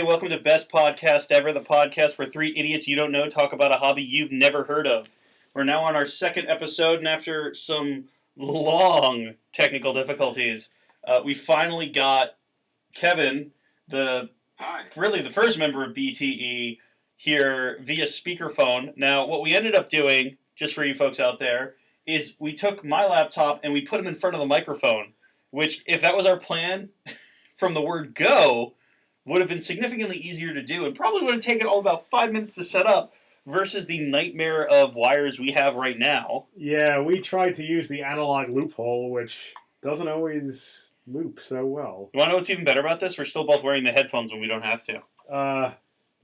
welcome to Best Podcast Ever, the podcast where three idiots you don't know talk about a hobby you've never heard of. We're now on our second episode, and after some long technical difficulties, we finally got Kevin, the first member of BTE, here via speakerphone. Now, what we ended up doing, just for you folks out there, is we took my laptop and we put him in front of the microphone, which, if that was our plan from the word go, would have been significantly easier to do and probably would have taken all about 5 minutes to set up versus the nightmare of wires we have right now. Yeah, we tried to use the analog loophole, which doesn't always loop so well. You want to know what's even better about this? We're still both wearing the headphones when we don't have to.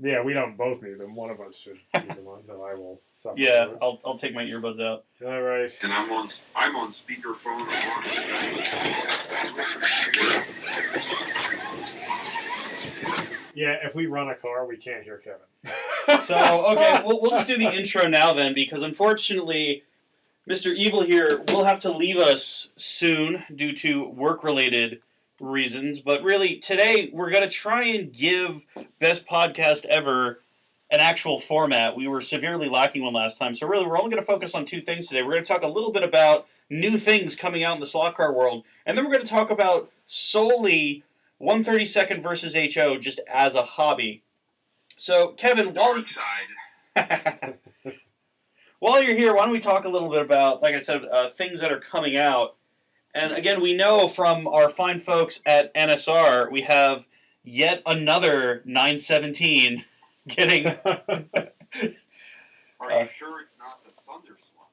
Yeah, we don't both need them. One of us should need them on, so I will suffer. Yeah, I'll take my earbuds out. All right. And I'm on speakerphone on Yeah, if we run a car, we can't hear Kevin. So, okay, we'll just do the intro now then, because unfortunately, Mr. Evil here will have to leave us soon due to work-related reasons. But really, today, we're going to try and give Best Podcast Ever an actual format. We were severely lacking one last time. So really, we're only going to focus on two things today. We're going to talk a little bit about new things coming out in the slot car world. And then we're going to talk about solely 132nd versus HO just as a hobby. So, Kevin, while you're here, why don't we talk a little bit about, like I said, things that are coming out. And again, we know from our fine folks at NSR, we have yet another 917 getting... Are you sure it's not the Thunder slot,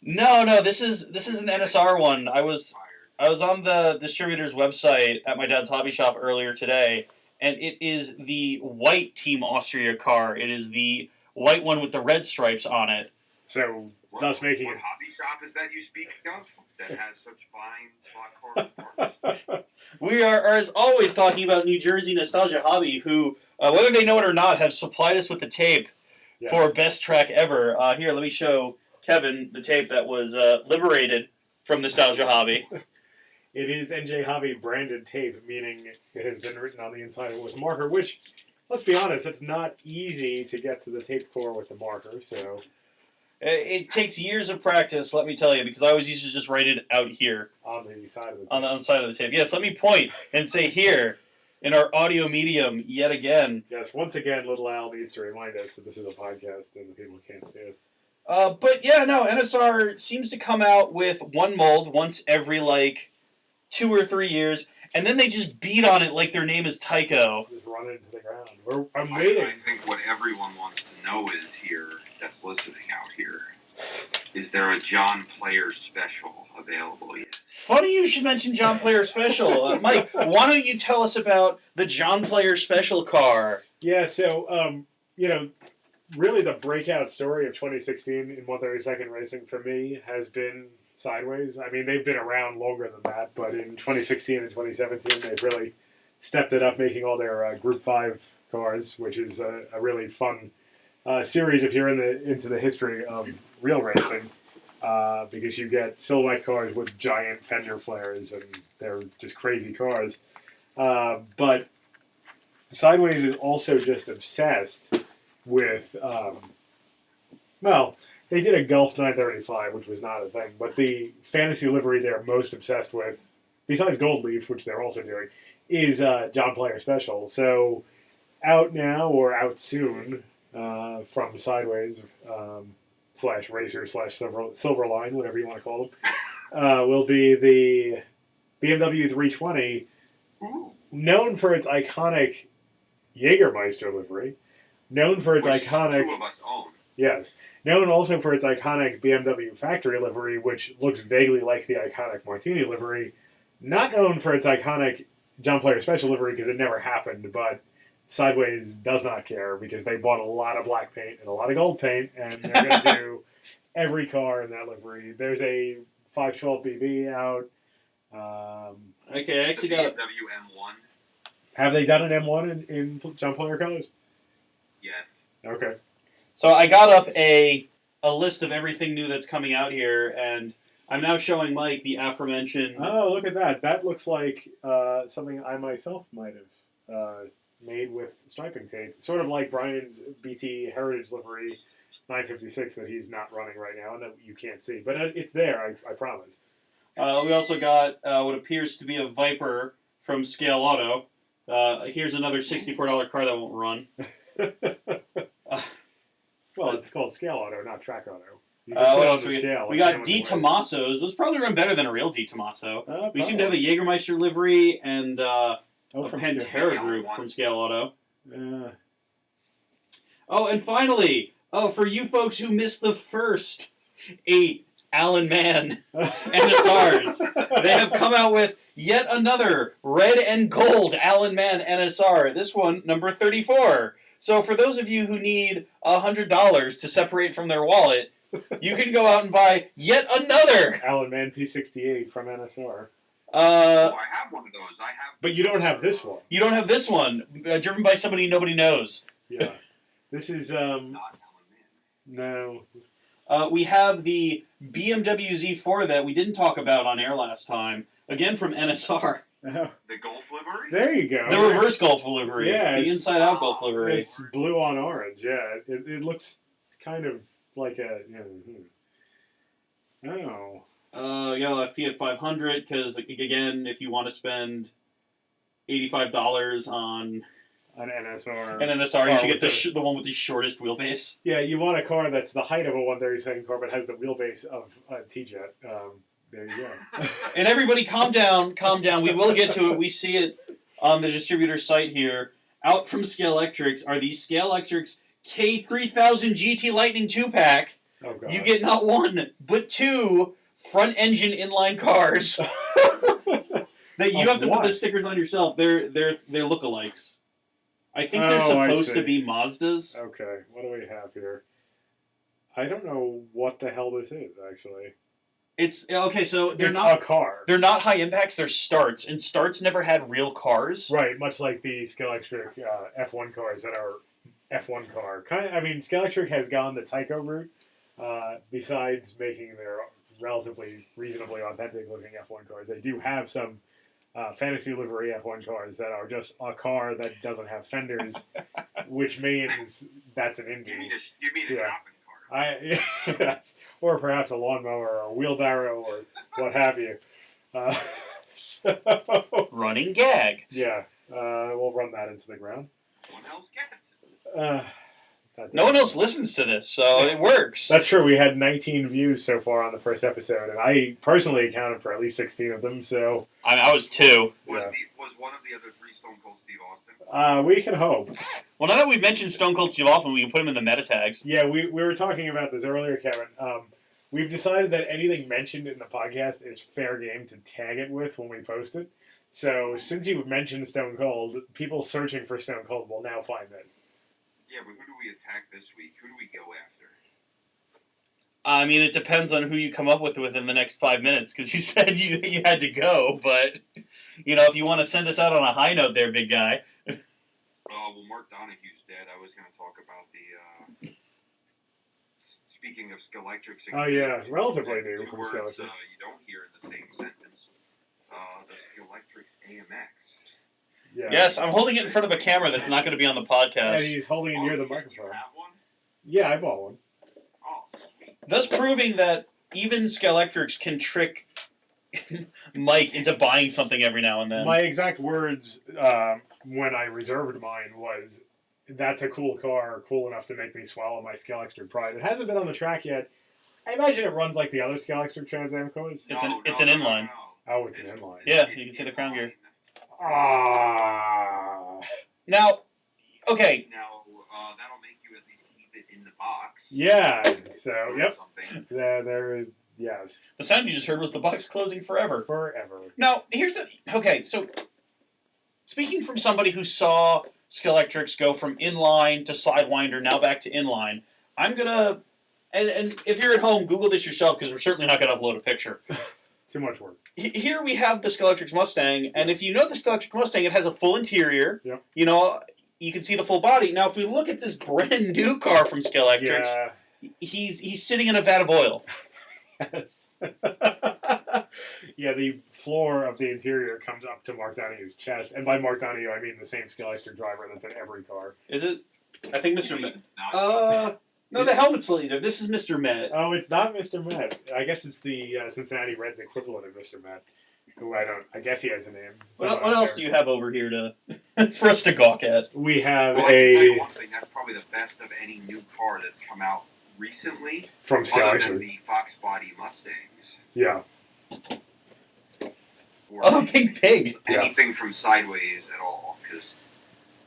though? No, this is an NSR one. I was on the distributor's website at my dad's hobby shop earlier today, and it is the white Team Austria car. It is the white one with the red stripes on it. So, thus making what hobby shop is that you speak of that has such fine slot car parts? We are, as always, talking about New Jersey Nostalgia Hobby, who, whether they know it or not, have supplied us with the tape for Best Track Ever. Here, let me show Kevin the tape that was liberated from Nostalgia Hobby. It is NJ Hobby branded tape, meaning it has been written on the inside of it with marker, which, let's be honest, it's not easy to get to the tape core with the marker, so... It takes years of practice, let me tell you, because I always used to just write it out here. On the side of the tape. On the side of the tape. Yes, let me point and say here, in our audio medium, yet again. Yes, once again, little Al needs to remind us that this is a podcast and the people can't see it. But yeah, no, NSR seems to come out with one mold once every, 2 or 3 years, and then they just beat on it like their name is Tycho. Just run it into the ground. I'm waiting. I think what everyone wants to know is here, that's listening out here, is there a John Player special available yet? Funny you should mention John Player special. Mike, why don't you tell us about the John Player special car? Yeah, so, really the breakout story of 2016 in 132nd racing for me has been Sideways. I mean, they've been around longer than that, but in 2016 and 2017, they've really stepped it up, making all their Group 5 cars, which is a really fun series if you're into the history of real racing, because you get silhouette cars with giant fender flares, and they're just crazy cars. But Sideways is also just obsessed with, they did a Gulf 935, which was not a thing, but the fantasy livery they're most obsessed with, besides Gold Leaf, which they're also doing, is John Player Special. So, out now, or out soon, from Sideways, / Racer / Silverline, whatever you want to call them, will be the BMW 320, known for its iconic Jägermeister livery, known for its iconic... two of us own. Yes. Known also for its iconic BMW factory livery, which looks vaguely like the iconic Martini livery. Not known for its iconic John Player Special livery, because it never happened, but Sideways does not care, because they bought a lot of black paint and a lot of gold paint, and they're going to do every car in that livery. There's a 512BB out. Okay, I actually got... BMW M1. Have they done an M1 in John Player colors? Yeah. Okay. So I got up a list of everything new that's coming out here, and I'm now showing Mike the aforementioned... Oh, look at that. That looks like something I myself might have made with striping tape, sort of like Brian's BT Heritage livery 956 that he's not running right now and that you can't see. But it's there, I promise. We also got what appears to be a Viper from Scale Auto. Here's another $64 car that won't run. Well, it's called Scale Auto, not Track Auto. What else we got? D. Tomaso's. Those probably run better than a real D. Tomaso. We seem to have a Jägermeister livery and a Pantera group from Scale Auto. Oh, and finally, for you folks who missed the first 8 Alan Mann NSRs, they have come out with yet another red and gold Alan Mann NSR. This one, number 34. So for those of you who need $100 to separate from their wallet, you can go out and buy yet another Alan Mann P68 from NSR. I have one of those. But you don't have this one. You don't have this one, driven by somebody nobody knows. Yeah. This is, not Alan Mann. no. We have the BMW Z4 that we didn't talk about on air last time. Again from NSR. Oh. The Golf livery? There you go. The reverse Golf livery. Yeah, the inside-out Golf livery. It's blue on orange, yeah. It looks kind of like a... Oh. A Fiat 500, because, again, if you want to spend $85 on an NSR, you should get the one with the shortest wheelbase. Yeah, you want a car that's the height of a 132nd car, but has the wheelbase of a T-Jet. There you go. And everybody, calm down. We will get to it. We see it on the distributor site here. Out from Scalextrics are these Scalextrics K3000 GT Lightning 2-pack. Oh, God. You get not one, but 2 front-engine inline cars that you have to put the stickers on yourself. They're lookalikes. I think they're supposed to be Mazdas. Okay, what do we have here? I don't know what the hell this is, actually. It's okay, so it's not a car. They're not high impacts, they're starts, and starts never had real cars. Right, much like the Scalextric F1 cars that are F1 car. Scalextric has gone the Tyco route, besides making their relatively reasonably authentic looking F1 cars. They do have some fantasy livery F1 cars that are just a car that doesn't have fenders, which means that's an Indy. You mean a shopping car? Yes, or perhaps a lawnmower or a wheelbarrow or what have you. Running gag. Yeah, we'll run that into the ground. One else get no one else listens to this, so it works. That's true. We had 19 views so far on the first episode, and I personally accounted for at least 16 of them. So I was 2. Was one of the other 3 Stone Cold Steve Austin? We can hope. Well, now that we've mentioned Stone Cold Steve Austin, we can put him in the meta tags. Yeah, we were talking about this earlier, Kevin. We've decided that anything mentioned in the podcast is fair game to tag it with when we post it. So since you've mentioned Stone Cold, people searching for Stone Cold will now find this. Yeah, but who do we attack this week? Who do we go after? I mean, it depends on who you come up with within the next 5 minutes, because you said you had to go, but, if you want to send us out on a high note there, big guy. Well, Mark Donahue's dead. I was going to talk about the, speaking of Scalextrics. Oh, yeah, relatively new from words Scalextric. You don't hear in the same sentence. The Scalextrics AMX. Yeah. Yes, I'm holding it in front of a camera that's not going to be on the podcast. And he's holding it near the microphone. You have one? Yeah, I bought one. Oh, sweet. Thus proving that even Scalextrics can trick Mike into buying something every now and then. My exact words when I reserved mine was, that's a cool car, cool enough to make me swallow my Scalextric pride. It hasn't been on the track yet. I imagine it runs like the other Scalextric Trans Am cars. It's an inline. Oh, it's an inline. Yeah, you can see the crown gear. Ah. Now, okay. Now, that'll make you at least keep it in the box. Yeah. So, yep. Something. There is, yes. The sound you just heard was the box closing forever. Forever. Now, here's the... Okay, so, speaking from somebody who saw Scalextrics go from inline to Sidewinder, now back to inline, I'm going to... And if you're at home, Google this yourself, because we're certainly not going to upload a picture. Too much work. Here we have the Scalextrics Mustang, and if you know the Scalextric Mustang, it has a full interior. Yep. You can see the full body. Now, if we look at this brand new car from Scalextrics, Yeah. he's sitting in a vat of oil. Yes. Yeah, the floor of the interior comes up to Mark Donahue's chest, and by Mark Donohue, I mean the same Skillester driver that's in every car. Is it? I think Mr. Met. Not No, the helmet's leader. This is Mr. Met. Oh, it's not Mr. Met. I guess it's the Cincinnati Reds equivalent of Mr. Met. Who I guess he has a name. What else do you have over here to for us to gawk at? We have Well, I can tell you one thing. That's probably the best of any new car that's come out recently, from other than Skillester. the Fox Body Mustangs. Yeah. Or Oh, Pink Pig. Anything from Sideways at all, because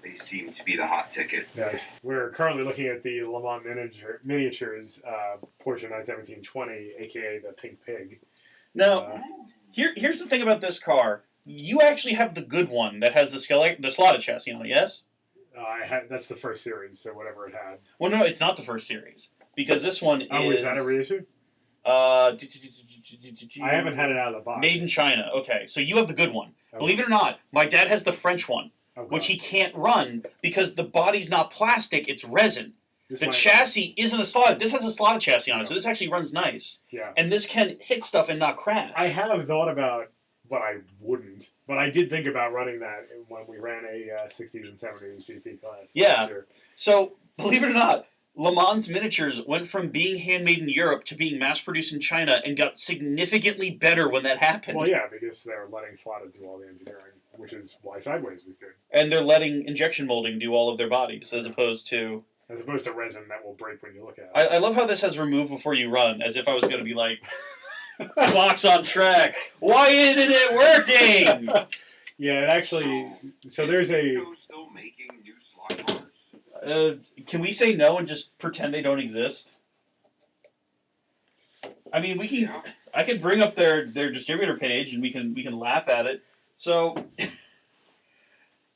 they seem to be the hot ticket. Yes. We're currently looking at the Le Mans miniatures Porsche 917-20, aka the Pink Pig. Now, here's the thing about this car. You actually have the good one that has the slotted chassis on it, yes? That's the first series, so whatever it had. Well, no, it's not the first series. Because this one is... Oh, is that a reissue? I haven't had it out of the box. Made in China. Okay, so you have the good one. Okay. Believe it or not, my dad has the French one, Okay. which he can't run because the body's not plastic, it's resin. This The might- chassis isn't a slotted. This has a slotted chassis on it, so this actually runs nice. Yeah. And this can hit stuff and not crash. I have thought about, but I wouldn't. But I did think about running that when we ran a 60s and 70s GT class. Yeah. Sure. So, believe it or not, Le Mans miniatures went from being handmade in Europe to being mass-produced in China and got significantly better when that happened. Well, yeah, because they're letting Slotted do all the engineering, which is why Sideways is good. And they're letting injection molding do all of their bodies, as opposed to resin that will break when you look at it. I love how this has remove before you run, as if I was going to be like, box on track. Why isn't it working? Yeah, it actually. So there's a. Is Nico still making new slot cars? Can we say no and just pretend they don't exist? I mean, we can. Yeah. I could bring up their distributor page and we can laugh at it. So,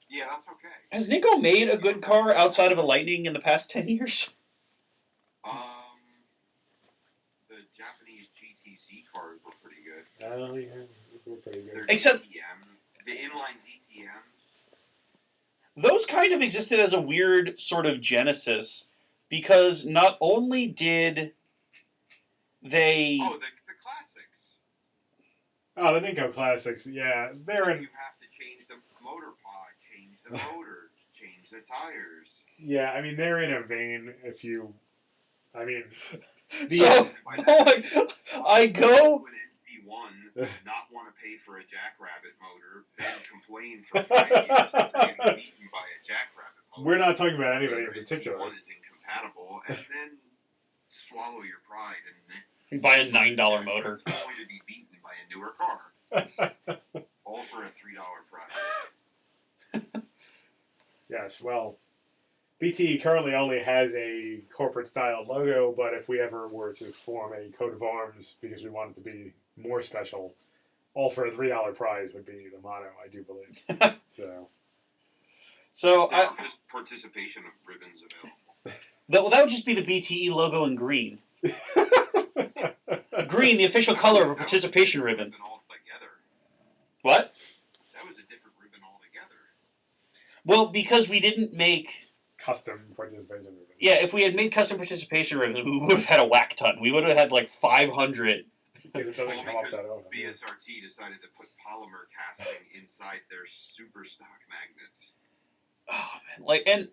Yeah, that's okay. has Nico made a good car outside of a Lightning in the past 10 years? The Japanese GTC cars were pretty good. Oh yeah, we're pretty good. Their Except- DTM, the inline DTM. Those kind of existed as a weird sort of genesis, because not only did they... Oh, the classics. Oh, the Nico Classics. Yeah, they're in. You have to change the motor pod, change the motor, change the tires. Yeah, I mean they're in a vein. If you, I mean, So, I go... One, not want to pay for a Jackrabbit motor, then complain for 5 years after getting beaten by a Jackrabbit motor. we're not talking about anybody in Whether particular. C1 is incompatible, and then swallow your pride and Buy a $9 motor. only to be beaten by a newer car. All for a $3 prize. Yes, well, BT currently only has a corporate style logo, but if we ever were to form a coat of arms because we want it to be more special, all for a $3 prize would be the motto, I do believe. So, Now, there's participation of ribbons available. that would just be the BTE logo in green. Green, the official color of a participation ribbon. Altogether. What? That was a different ribbon altogether. Well, because we didn't make... Custom participation ribbon. Yeah, if we had made custom participation ribbons, we would have had a whack ton. We would have had like 500. Because it doesn't Well, come off because that often. BSRT decided to put polymer casting inside their super stock magnets. Oh, man. Like, and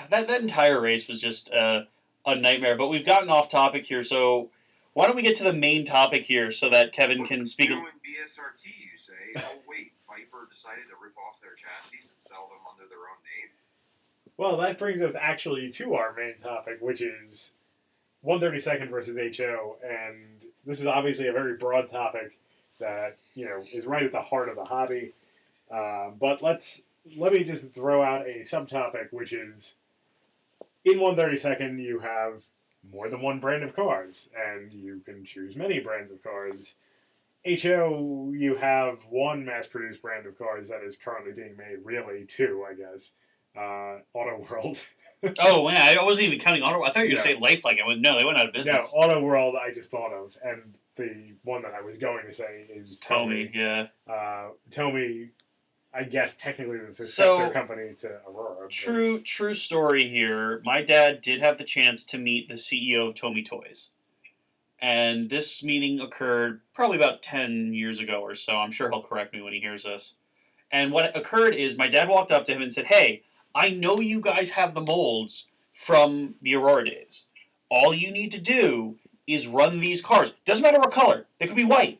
that entire race was just a nightmare. But we've gotten off topic here, so why don't we get to the main topic here so that Kevin can speak... You know, in BSRT, you say, oh, wait, Viper decided to rip off their chassis and sell them under their own name? Well, that brings us actually to our main topic, which is 132nd versus HO, and this is obviously a very broad topic that is right at the heart of the hobby. But let me just throw out a subtopic, which is in 132nd you have more than one brand of cars, and you can choose many brands of cars. HO, you have one mass-produced brand of cars that is currently being made, really two, I guess. Auto World. Oh, man, I wasn't even counting Auto... I thought you were going to say Life Like it. No, they went out of No, business. Auto World I just thought of, and the one that I was going to say is Tomy, yeah. Tomy, I guess technically the successor company to Aurora. True story here. My dad did have the chance to meet the CEO of Tomy Toys. And this meeting occurred probably about 10 years ago or so. I'm sure he'll correct me when he hears this. And what occurred is my dad walked up to him and said, "Hey, I know you guys have the molds from the Aurora days. All you need to do is run these cars. Doesn't matter what color. They could be white.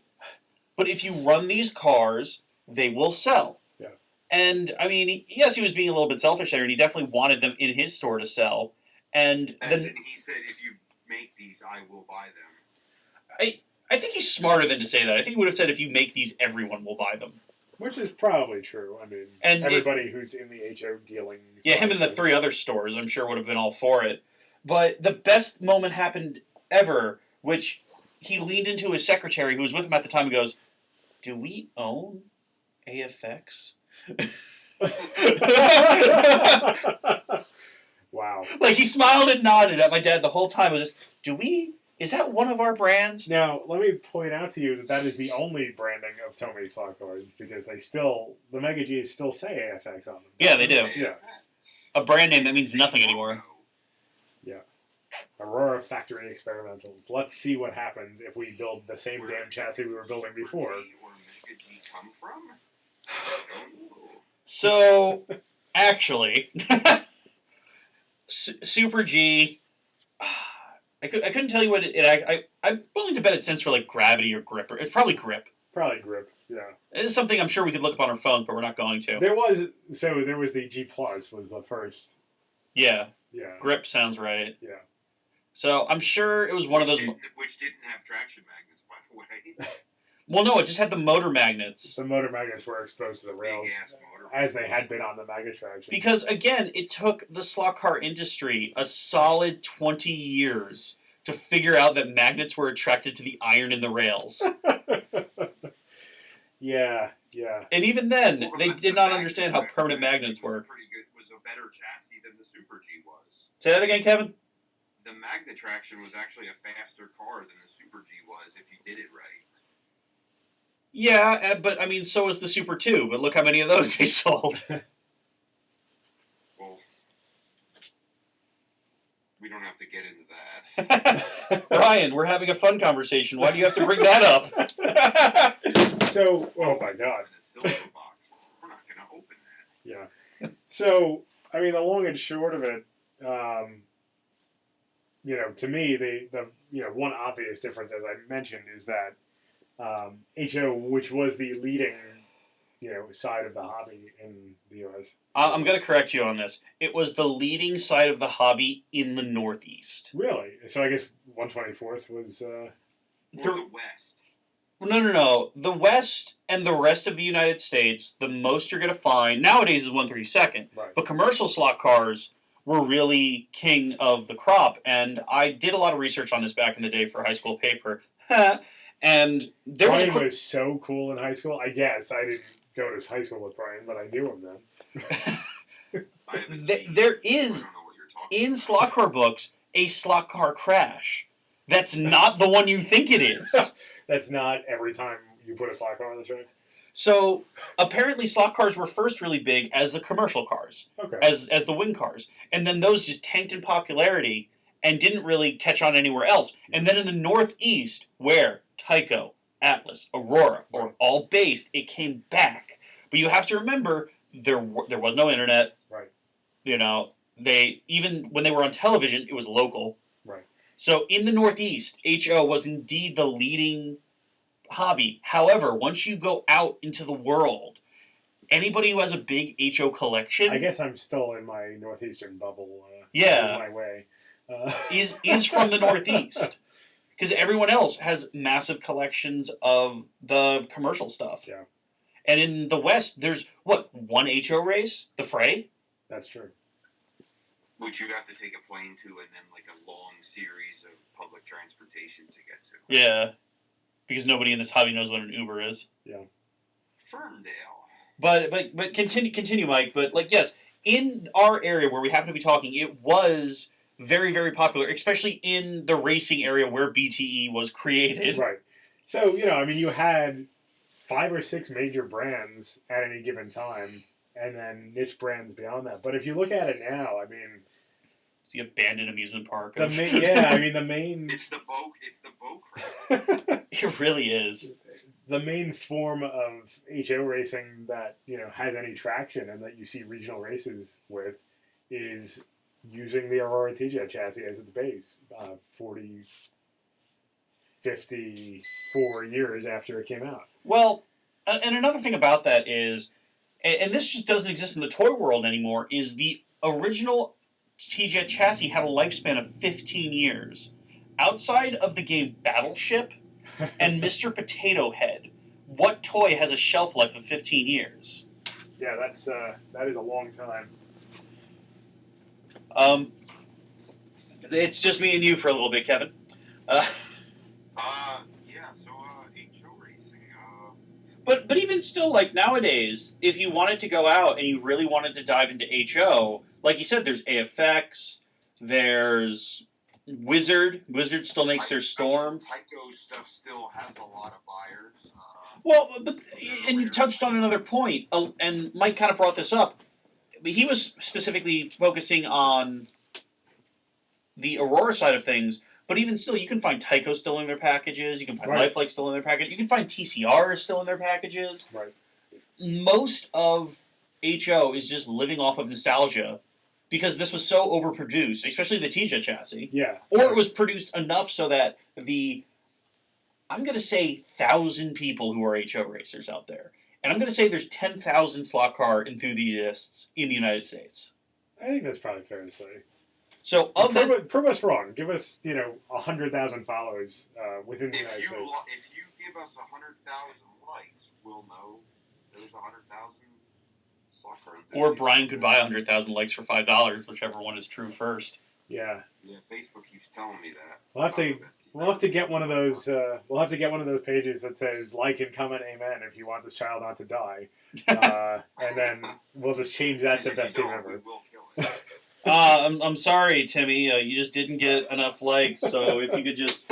But if you run these cars, they will sell." Yeah. And, I mean, yes, he was being a little bit selfish there, and he definitely wanted them in his store to sell. And As in, he said, if you make these, I will buy them. I think he's smarter than to say that. I think he would have said, if you make these, everyone will buy them. Which is probably true. I mean, And everybody who's in the HO dealing. Yeah, him and the 3 other stores, I'm sure, would have been all for it. But the best moment happened ever, which he leaned into his secretary, who was with him at the time, and goes, "Do we own AFX?" Wow. Like, he smiled and nodded at my dad the whole time. It was just, is that one of our brands? Now, let me point out to you that is the only branding of Tomy slot cards, because the Mega Gs still say AFX on them. Yeah, they do. Yeah. A brand name that means nothing anymore. Yeah. Aurora Factory Experimentals. Let's see what happens if we build the same damn chassis we were building before. Where Mega G come from? I don't know. So, actually, Super G, I couldn't tell you what I'm willing to bet it stands for, like, gravity or grip. It's probably grip. Probably grip, yeah. It is something I'm sure we could look up on our phones, but we're not going to. There was the G Plus was the first. Yeah. Yeah. Grip sounds right. Yeah. So I'm sure it was one of those. Which didn't have traction magnets, by the way. Well, no, it just had the motor magnets. The motor magnets were exposed to the rails, as they had been on the Magnatraction. Because, again, it took the slot car industry a solid 20 years to figure out that magnets were attracted to the iron in the rails. Yeah. And even then, they did not understand how permanent magnets work. Was a better chassis than the Super G was. Say that again, Kevin? The Magnatraction was actually a faster car than the Super G was if you did it right. Yeah, but, I mean, so was the Super 2, but look how many of those they sold. Well, we don't have to get into that. Ryan, we're having a fun conversation. Why do you have to bring that up? So, oh my God. We're not going to open that. Yeah. So, I mean, the long and short of it, to me, the one obvious difference, as I mentioned, is that HO, which was the leading, side of the hobby in the U.S. I'm going to correct you on this. It was the leading side of the hobby in the Northeast. Really? So I guess 124th was... Or the West. No. The West and the rest of the United States, the most you're going to find, nowadays is 132nd. Right. But commercial slot cars were really king of the crop. And I did a lot of research on this back in the day for a high school paper. And there Brian was so cool in high school. I guess I didn't go to high school with Brian, but I knew him then. There is, in slot car books, a slot car crash. That's not the one you think it is. That's not every time you put a slot car on the track? So, apparently slot cars were first really big as the commercial cars. Okay. As the wing cars. And then those just tanked in popularity and didn't really catch on anywhere else. And then in the Northeast, where Tyco, Atlas, Aurora were all based, it came back. But you have to remember, there was no internet. Right. Even when they were on television, it was local. Right. So in the Northeast, HO was indeed the leading hobby. However, once you go out into the world, anybody who has a big HO collection... I guess I'm still in my Northeastern bubble. Yeah. My way. Is from the Northeast. Because everyone else has massive collections of the commercial stuff. Yeah. And in the West, there's, one HO race? The Fray? That's true. Which you'd have to take a plane to and then like a long series of public transportation to get to. Yeah. Because nobody in this hobby knows what an Uber is. Yeah. Ferndale. But continue, Mike. But, yes, in our area where we happen to be talking, it was very, very popular, especially in the racing area where BTE was created. Right. So, you had 5 or 6 major brands at any given time, and then niche brands beyond that. But if you look at it now, It's the abandoned amusement park. The main. It's the boat crowd. It really is. The main form of HO racing that has any traction and that you see regional races with is using the Aurora TJ chassis as its base. 54 years after it came out. Well, and another thing about that is, and this just doesn't exist in the toy world anymore, is the original TJ chassis had a lifespan of 15 years. Outside of the game Battleship and Mr. Potato Head, what toy has a shelf life of 15 years? Yeah, that is a long time. It's just me and you for a little bit, Kevin. Yeah, so, HO racing, But even still, like, nowadays, if you wanted to go out and you really wanted to dive into HO, like you said, there's AFX, there's Wizard. Wizard still makes their Storm. Tycho stuff still has a lot of buyers. Well, and you've touched on another point, and Mike kind of brought this up. He was specifically focusing on the Aurora side of things, but even still, you can find Tycho still in their packages, you can find Lifelike still in their package, you can find TCR still in their packages. Right. Most of HO is just living off of nostalgia, because this was so overproduced, especially the TJ chassis. Yeah. Or it was produced enough so that I'm going to say 1,000 people who are HO racers out there. And I'm going to say there's 10,000 slot car enthusiasts in the United States. I think that's probably fair to say. So, prove us wrong. Give us, 100,000 followers within the United States. If you give us 100,000 likes, we'll know there's 100,000 slot car enthusiasts. Or Brian could buy 100,000 likes for $5, whichever one is true first. Yeah. Yeah, Facebook keeps telling me that. We'll have to get one of those. We'll have to get one of those pages that says like and comment amen if you want this child not to die, and then we'll just change that to best team ever. I'm sorry, Timmy. You just didn't get enough likes. So if you could just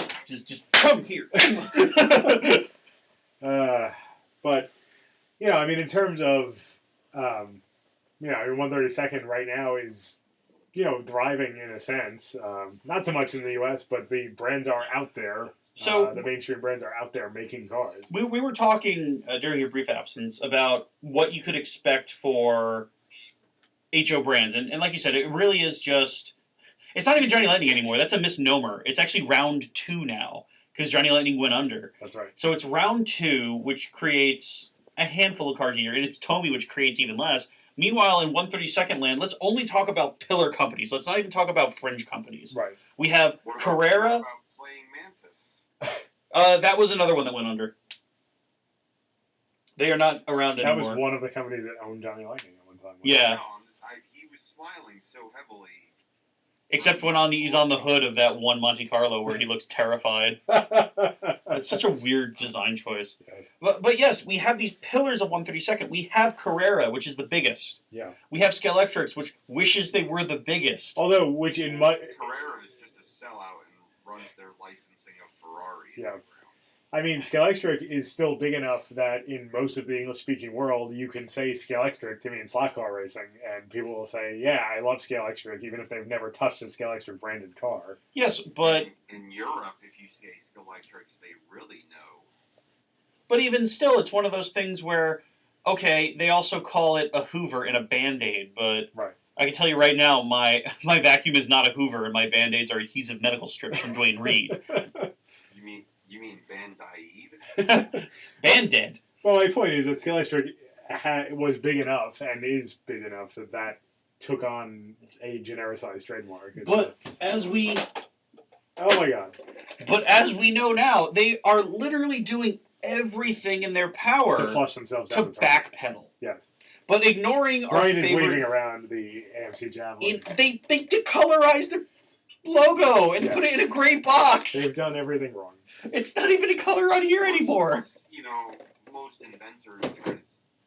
come here. But in terms of 132nd right now is thriving in a sense. Not so much in the U.S., but the brands are out there. So the mainstream brands are out there making cars. We were talking during your brief absence about what you could expect for HO brands, and like you said, it really is just. It's not even Johnny Lightning anymore. That's a misnomer. It's actually round 2 now because Johnny Lightning went under. That's right. So it's round 2, which creates a handful of cars a year, and it's Tomy, which creates even less. Meanwhile, in 132nd land, let's only talk about pillar companies. Let's not even talk about fringe companies. Right. We have Carrera. What about Playing Mantis? That was another one that went under. They are not around anymore. That was one of the companies that owned Johnny Lightning at one time. Yeah. He was smiling so heavily. Except when he's on the hood of that one Monte Carlo where he looks terrified. It's such a weird design choice. Yes. But yes, we have these pillars of 132nd. We have Carrera, which is the biggest. Yeah. We have Scalextrics, which wishes they were the biggest. Although, which in my... Carrera is just a sellout and runs their licensing of Ferrari. Yeah. I mean, Scalextric is still big enough that in most of the English-speaking world, you can say Scalextric to mean slot car racing, and people will say, yeah, I love Scalextric, even if they've never touched a Scalextric branded car. Yes, but... In Europe, if you say Scalextrics, they really know. But even still, it's one of those things where, okay, they also call it a Hoover and a Band-Aid, but... Right. I can tell you right now, my vacuum is not a Hoover, and my Band-Aids are adhesive medical strips from Dwayne Reed. You mean Band-Aid? Band-Aid. Well, my point is that Scalextric was big enough and is big enough that took on a genericized trademark. But as we... Oh my god. But as we know now, they are literally doing everything in their power to flush themselves down to backpedal. Yes. But ignoring Brian our is favorite... waving around the AMC Javelin. They decolorize the logo and put it in a gray box. They've done everything wrong. It's not even a color on here anymore. Most inventors try to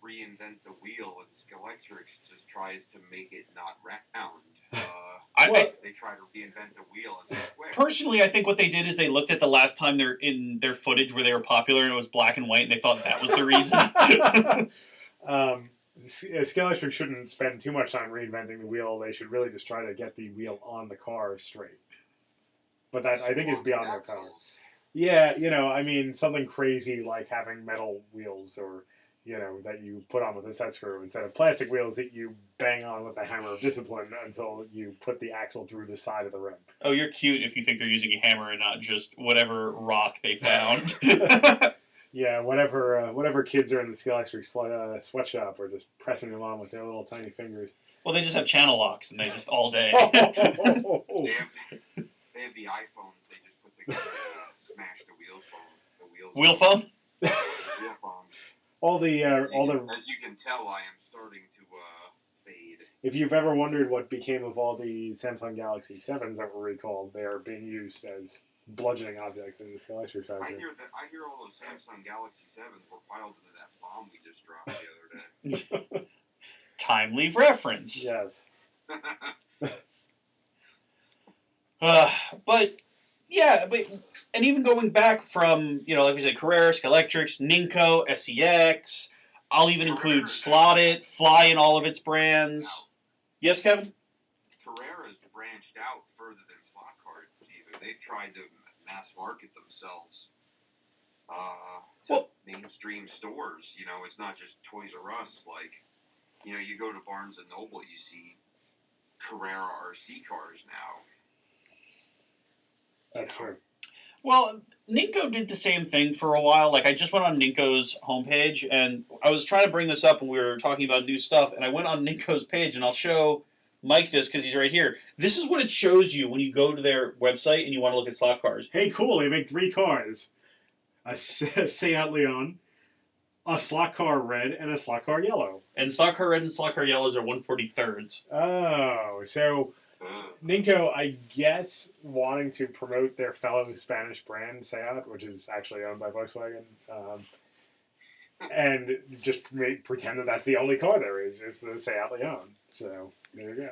reinvent the wheel, and Scalextrics just tries to make it not round. They try to reinvent the wheel as a square. Personally, I think what they did is they looked at the last time they're in their footage where they were popular and it was black and white, and they thought that was the reason. Scalextric shouldn't spend too much time reinventing the wheel. They should really just try to get the wheel on the car straight. But that, I think, is beyond their power. Yeah, I mean, something crazy like having metal wheels or, that you put on with a set screw instead of plastic wheels that you bang on with a hammer of discipline until you put the axle through the side of the rim. Oh, you're cute if you think they're using a hammer and not just whatever rock they found. Yeah, whatever kids are in the Scalextric sweatshop are just pressing them on with their little tiny fingers. Well, they just have channel locks and they just all day. They have the iPhones. They just put the smash the wheel phone. Wheel phone? Wheel phones. You can tell I am starting to fade. If you've ever wondered what became of all the Samsung Galaxy 7s that were recalled, they are being used as bludgeoning objects in the Scalextric factory. I hear all those Samsung Galaxy 7s were piled into that bomb we just dropped the other day. Timely reference. Yes. And even going back from, like we said, Carrera, Scalextric, Ninco, SEX, I'll even include Slot.it, Fly in all of its brands. Yes, Kevin? Carrera's branched out further than slot cars even. They've tried to mass market themselves to mainstream stores. It's not just Toys R Us. Like, you go to Barnes & Noble, you see Carrera RC cars now. That's true. Well, Ninco did the same thing for a while. Like, I just went on Ninco's homepage, and I was trying to bring this up when we were talking about new stuff, and I went on Ninco's page, and I'll show Mike this because he's right here. This is what it shows you when you go to their website and you want to look at slot cars. Hey, cool, they make 3 cars. A Seat Leon, a slot car red, and a slot car yellow. And slot car red and slot car yellows are 1/43. Oh, so Ninco, I guess, wanting to promote their fellow Spanish brand, Seat, which is actually owned by Volkswagen, and just pretend that that's the only car there is the Seat Leon. So, there you go.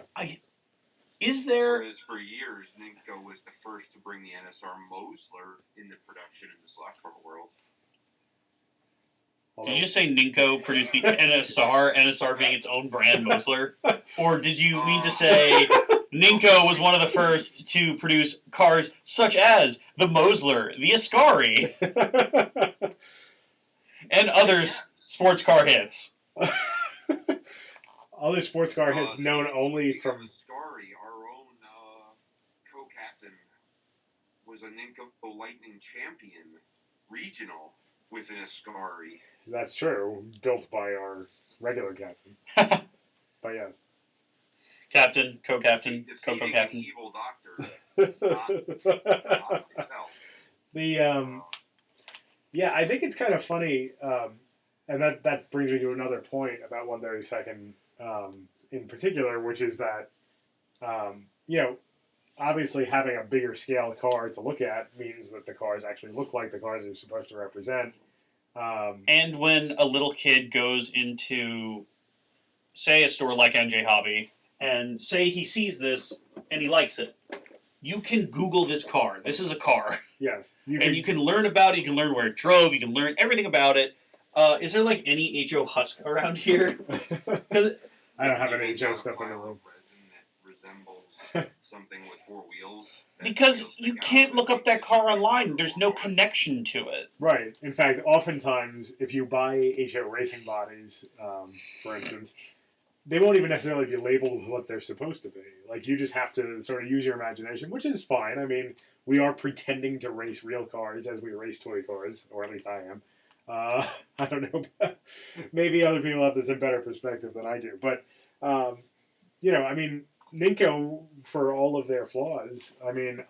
Whereas for years, Ninco was the first to bring the NSR Mosler into production in the slot car world. Did you say Ninco produced the NSR, NSR being its own brand, Mosler? Or did you mean to say Ninco was one of the first to produce cars such as the Mosler, the Ascari, and other sports car hits? Other sports car hits known only from... Ascari, our own co-captain, was a Ninco Lightning champion, regional, with an Ascari. That's true, built by our regular captain. But yes. Captain, co-captain, co-captain. Evil doctor, not myself. I think it's kind of funny, and that brings me to another point about 132nd in particular, which is that, obviously having a bigger scale car to look at means that the cars actually look like the cars they're supposed to represent. And when a little kid goes into, say, a store like NJ Hobby, and say he sees this and he likes it, you can Google this car. This is a car. Yes. You can learn about it. You can learn where it drove. You can learn everything about it. Is there, any HO Husk around here? I don't have any HO stuff in the room. Resin that resembles something with 4 wheels. Because you can't look up that car online. There's no connection to it. Right. In fact, oftentimes, if you buy HO racing bodies, for instance, they won't even necessarily be labeled with what they're supposed to be. Like, you just have to sort of use your imagination, which is fine. I mean, we are pretending to race real cars as we race toy cars, or at least I am. I don't know. Maybe other people have this in better perspective than I do. But, I mean, Ninco, for all of their flaws, I mean,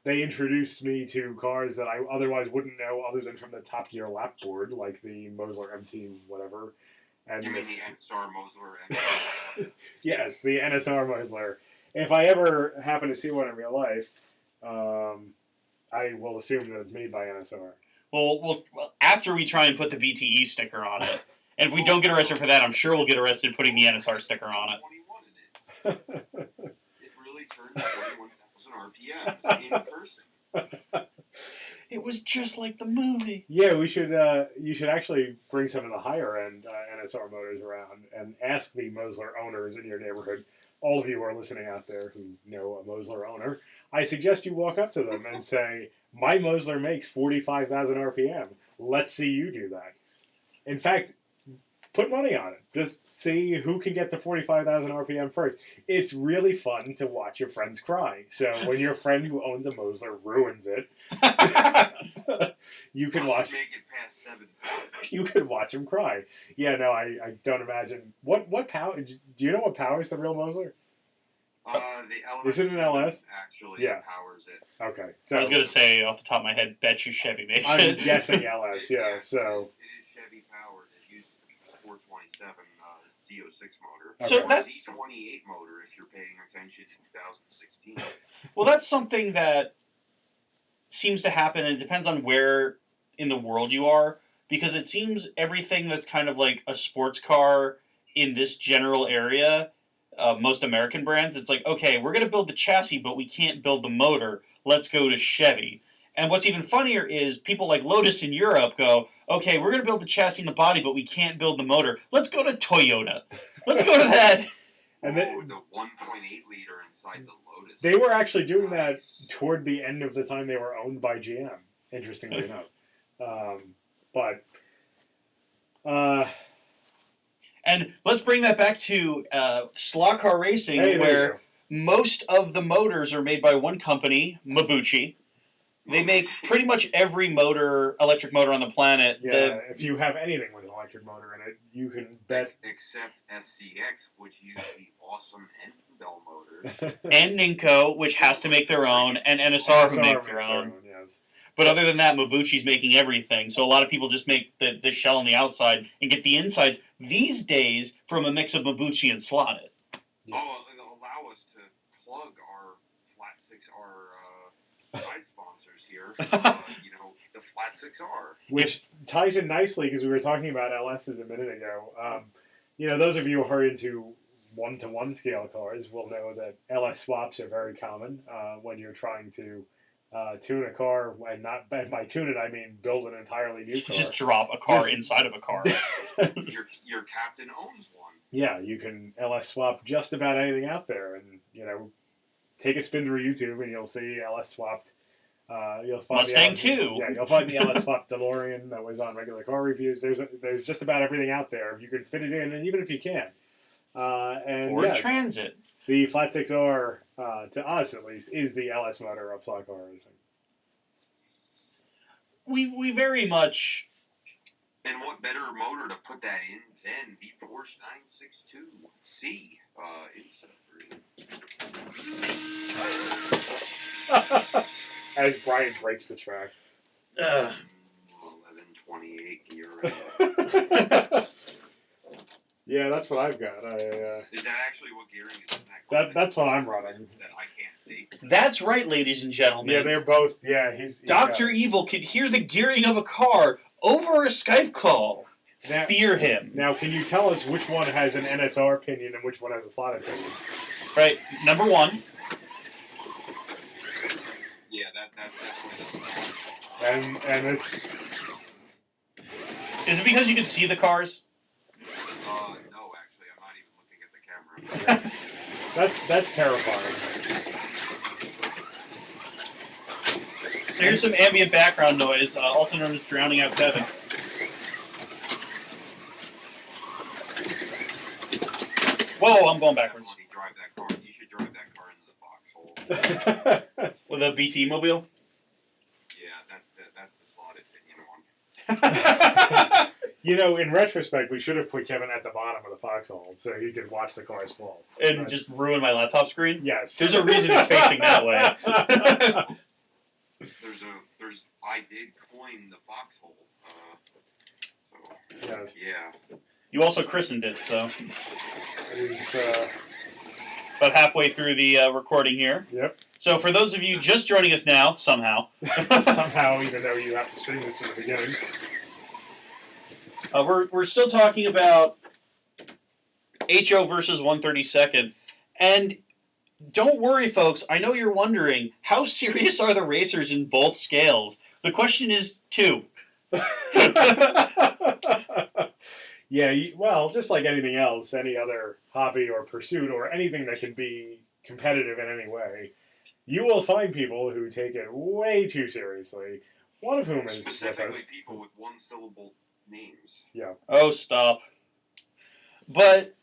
they introduced me to cars that I otherwise wouldn't know other than from the Top Gear lap board, like the Mosler MT whatever. And you mean the NSR Mosler? Yes, the NSR Mosler. If I ever happen to see one in real life, I will assume that it's made by NSR. Well, after we try and put the BTE sticker on it, and if we don't get arrested for that, I'm sure we'll get arrested putting the NSR sticker on it. It really turns 41,000 RPMs in person. It was just like the movie. Yeah, we should. You should actually bring some of the higher end NSR motors around and ask the Mosler owners in your neighborhood. All of you who are listening out there who know a Mosler owner, I suggest you walk up to them and say, "My Mosler makes 45,000 RPM. Let's see you do that." In fact, put money on it. Just see who can get to 45,000 RPM first. It's really fun to watch your friends cry. So when your friend who owns a Mosler ruins it, you can watch. Make it past 7. You can watch him cry. Yeah, no, I don't imagine what power. Do you know what powers the real Mosler? The LS Is it an LS? actually Yeah. powers it. Okay, so I was going to say, off the top of my head, bet you Chevy makes I'm it. guessing LS. Yeah, Yes, so it is Chevy powered. It uses the 427 DO6 motor. So Or that's- Z28 motor if you're paying attention in 2016. Well, that's something that seems to happen, and it depends on where in the world you are, because it seems everything that's kind of like a sports car in this general area, most American brands, it's like, okay, we're going to build the chassis, but we can't build the motor. Let's go to Chevy. And what's even funnier is people like Lotus in Europe go, okay, we're going to build the chassis and the body, but we can't build the motor. Let's go to Toyota. Let's go to that. And the then 1.8 liter inside the Lotus. they were actually doing that Nice. toward the end of the time they were owned by GM. Interestingly enough, but. And let's bring that back to slot car racing, Hey, there where most of the motors are made by one company, Mabuchi. They make pretty much every electric motor on the planet. Yeah, if you have anything with an electric motor in it, you can bet. Except SCX, which used the awesome Endel motors. And Ninko, which has to make their own, and NSR, who makes their own. Yes. But other than that, Mabuchi's making everything. So a lot of people just make the shell on the outside and get the insides these days from a mix of Mabuchi and Slot.it. Yeah. Oh, it'll allow us to plug our Flat 6R side sponsors here. The Flat 6R. Which ties in nicely because we were talking about LSs a minute ago. Those of you who are into 1-to-1 scale cars will know that LS swaps are very common when you're trying to tune a car, and by tune it I mean build an entirely new car. Just drop a car Just- inside of a car. Your captain owns one. Yeah, you can LS swap just about anything out there, and take a spin through YouTube and you'll see LS swapped. You'll find Mustang the LS, 2. Yeah, you'll find the LS swapped DeLorean that was on regular car reviews. There's just about everything out there. You can fit it in, and even if you can't. And Ford yes, Transit. the Flat 6R, to us at least, is the LS motor of slot car racing. We very much... And what better motor to put that in than the Porsche 962C insert? As Brian breaks the track. 1128 gear. Yeah, that's what I've got. Is that actually what gearing is in that car? That's what I'm running. That I can't see. That's right, ladies and gentlemen. Yeah, they're both. Yeah, he's Dr. Evil could hear the gearing of a car over a Skype call. Now, Fear him. Now, can you tell us which one has an NSR opinion and which one has a slot opinion? Right, number one. Yeah, that's definitely the And this. Is it because you can see the cars? No, actually, I'm not even looking at the camera. That's terrifying. So here's some ambient background noise, also known as drowning out Kevin. Whoa, I'm going backwards. Definitely drive that car. You should drive that car into the foxhole. With a BT mobile? Yeah, that's the Slot.it one. In retrospect, we should have put Kevin at the bottom of the foxhole so he could watch the cars fall. And just ruin my laptop screen? Yes. There's a reason it's facing that way. I did coin the foxhole. So Yes. yeah. You also christened it, so It's, about halfway through the recording here. Yep. So for those of you just joining us now, somehow, Somehow, even though you have to stream this in the beginning. we're still talking about HO versus 132nd. And don't worry, folks. I know you're wondering, how serious are the racers in both scales? The question is 2. Yeah, well, just like anything else, any other hobby or pursuit or anything that can be competitive in any way, you will find people who take it way too seriously. One of whom is specifically people with one-syllable names. Yeah. Oh, stop. But,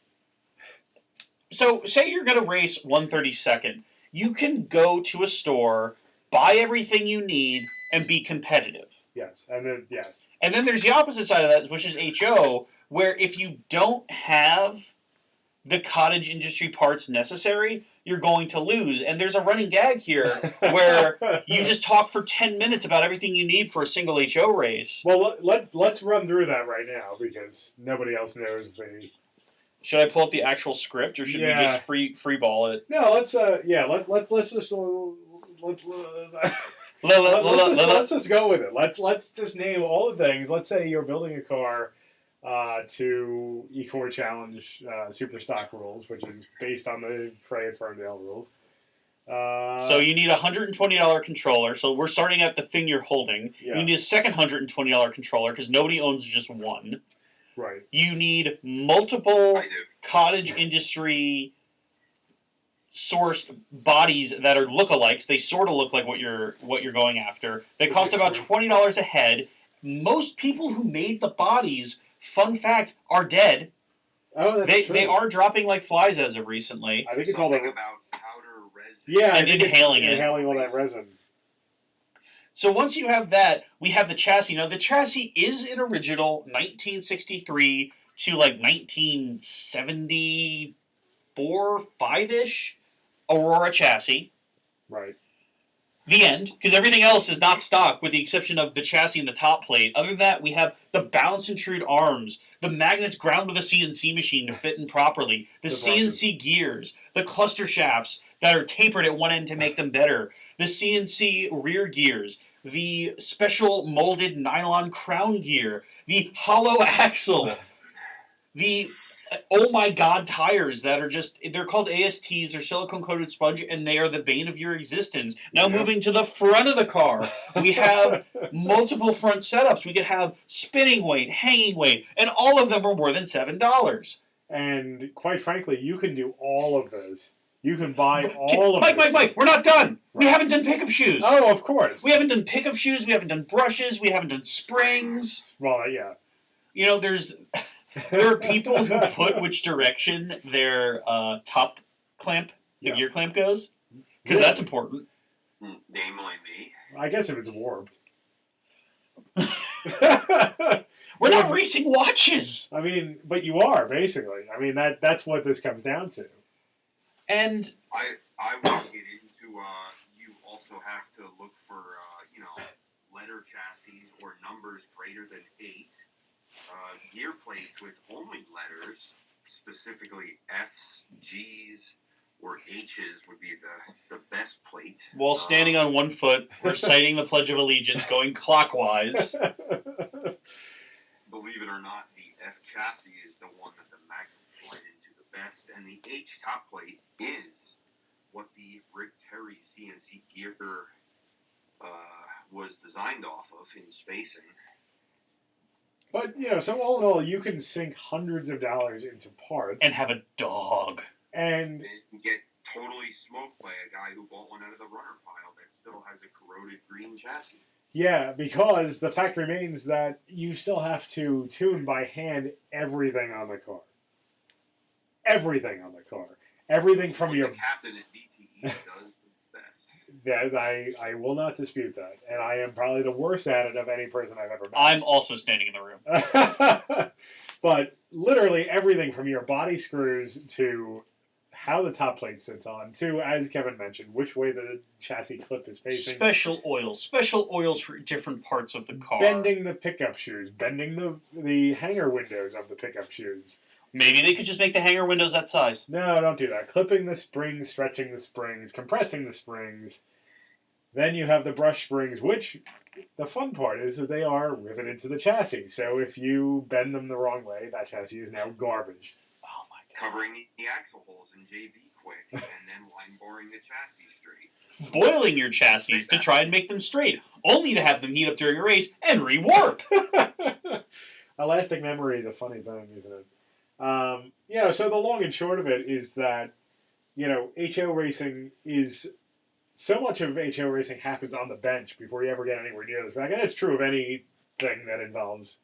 so, say you're going to race 132nd. You can go to a store, buy everything you need, and be competitive. Yes, and then, yes. And then there's the opposite side of that, which is HO, where if you don't have the cottage industry parts necessary, you're going to lose. And there's a running gag here where you just talk for 10 minutes about everything you need for a single HO race. Well, let's run through that right now because nobody else knows the... Should I pull up the actual script, or should we just free ball it? No, let's just let's just go with it. Let's just name all the things. Let's say you're building a car to Ecor Challenge Super Stock rules, which is based on the Frey and Ferndale rules. So you need a $120 controller. So we're starting at the thing you're holding. Yeah. You need a second $120 controller because nobody owns just one. Right. You need multiple cottage industry sourced bodies that are lookalikes. They sort of look like what you're going after. They cost about $20 a head. Most people who made the bodies, fun fact, are dead. Oh, that's true. They are dropping like flies as of recently. I think it's something all about powder resin. Yeah, and inhaling all that resin. So once you have that, we have the chassis. Now, the chassis is an original 1963 to like 1974, 5-ish Aurora chassis. Right. The end, because everything else is not stock with the exception of the chassis and the top plate. Other than that, we have the balance intrude arms, the magnets ground with a CNC machine to fit in properly, the CNC gears, the cluster shafts that are tapered at one end to make them better, the CNC rear gears, the special molded nylon crown gear, the hollow axle, the oh my god tires that are they're called ASTs, they're silicone coated sponge, and they are the bane of your existence. Now moving to the front of the car, we have multiple front setups. We could have spinning weight, hanging weight, and all of them are more than $7. And quite frankly, you can do all of this. You can buy all of this. Mike, we're not done. We haven't done pickup shoes. Oh, of course. We haven't done pickup shoes, we haven't done brushes, we haven't done springs. Well, yeah. You know, there are people who put which direction their top clamp, the gear clamp goes, because that's important. Namely me. I guess if it's warped. We're not racing watches! I mean, but you are, basically. I mean, that's what this comes down to. And I want to get into, you also have to look for, letter chassis or numbers greater than 8. Gear plates with only letters, specifically F's, G's, or H's would be the best plate. While standing on one foot, reciting the Pledge of Allegiance, going clockwise. Believe it or not, the F chassis is the one that the magnets slide into the best, and the H top plate is what the Rick Terry CNC gear was designed off of in spacing. But, so all in all, you can sink hundreds of dollars into parts. And have a dog. And get totally smoked by a guy who bought one out of the runner pile that still has a corroded green chassis. Yeah, because the fact remains that you still have to tune by hand everything on the car. Everything on the car. Everything from your... The captain at BTE does that. Yeah, I will not dispute that. And I am probably the worst at it of any person I've ever met. I'm also standing in the room. But literally everything from your body screws to how the top plate sits on to, as Kevin mentioned, which way the chassis clip is facing. Special oils for different parts of the car. Bending the pickup shoes. Bending the hanger windows of the pickup shoes. Maybe they could just make the hanger windows that size. No, don't do that. Clipping the springs, stretching the springs, compressing the springs. Then you have the brush springs, which the fun part is that they are riveted to the chassis. So if you bend them the wrong way, that chassis is now garbage. Oh my covering the axle holes in JB quick, and then line boring the chassis straight. Boiling your chassis to try and make them straight, only to have them heat up during a race and rewarp. Elastic memory is a funny thing, isn't it? So the long and short of it is that, HO racing is... So much of HO racing happens on the bench before you ever get anywhere near the track. And that's true of anything that involves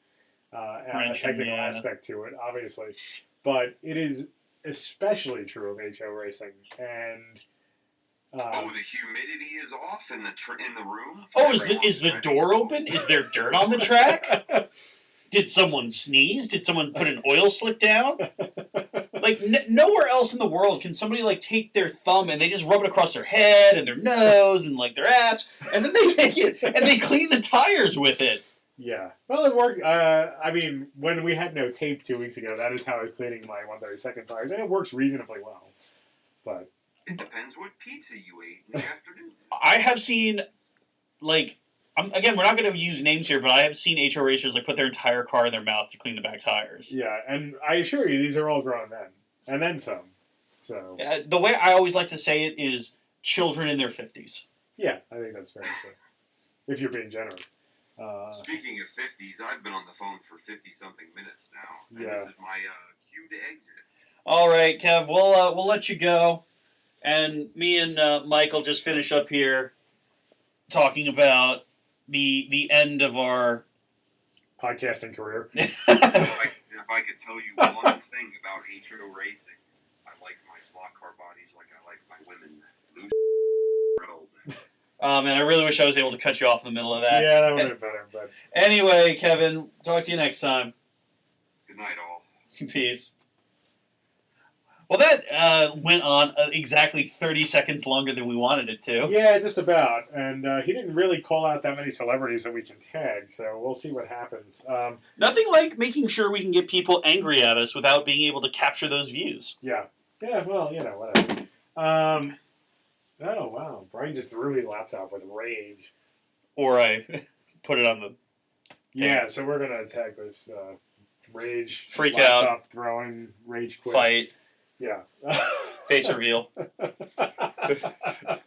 a technical aspect to it, obviously. But it is especially true of HO racing. And... the humidity is off in the room? Is the door open? Is there dirt on the track? Did someone sneeze? Did someone put an oil slick down? Like, nowhere else in the world can somebody, like, take their thumb and they just rub it across their head and their nose and, like, their ass, and then they take it and they clean the tires with it. Yeah. Well, it worked. When we had no tape 2 weeks ago, that is how I was cleaning my 132nd tires, and it works reasonably well. But it depends what pizza you ate in the afternoon. I have seen, like... again, we're not going to use names here, but I have seen HO racers put their entire car in their mouth to clean the back tires. Yeah, and I assure you, these are all grown men, and then some. So the way I always like to say it is children in their 50s. Yeah, I think that's fair to say, if you're being generous. Speaking of 50s, I've been on the phone for 50-something minutes now, and this is my cue to exit. All right, Kev, we'll let you go, and me and Mike will just finish up here talking about the end of our podcasting career. If I could tell you one thing about HO racing, I like my slot car bodies like I like my women loose robe. Man, I really wish I was able to cut you off in the middle of that. Yeah, that would have been better. But anyway, Kevin, talk to you next time. Good night, all. Peace. Well, that went on exactly 30 seconds longer than we wanted it to. Yeah, just about. And he didn't really call out that many celebrities that we can tag, so we'll see what happens. Nothing like making sure we can get people angry at us without being able to capture those views. Yeah. Yeah, well, whatever. Oh, wow. Brian just threw his laptop with rage. Or I put it on the... Yeah, so we're going to tag this rage... Freak laptop out. Throwing, rage quit. Fight. Yeah. Face reveal. Not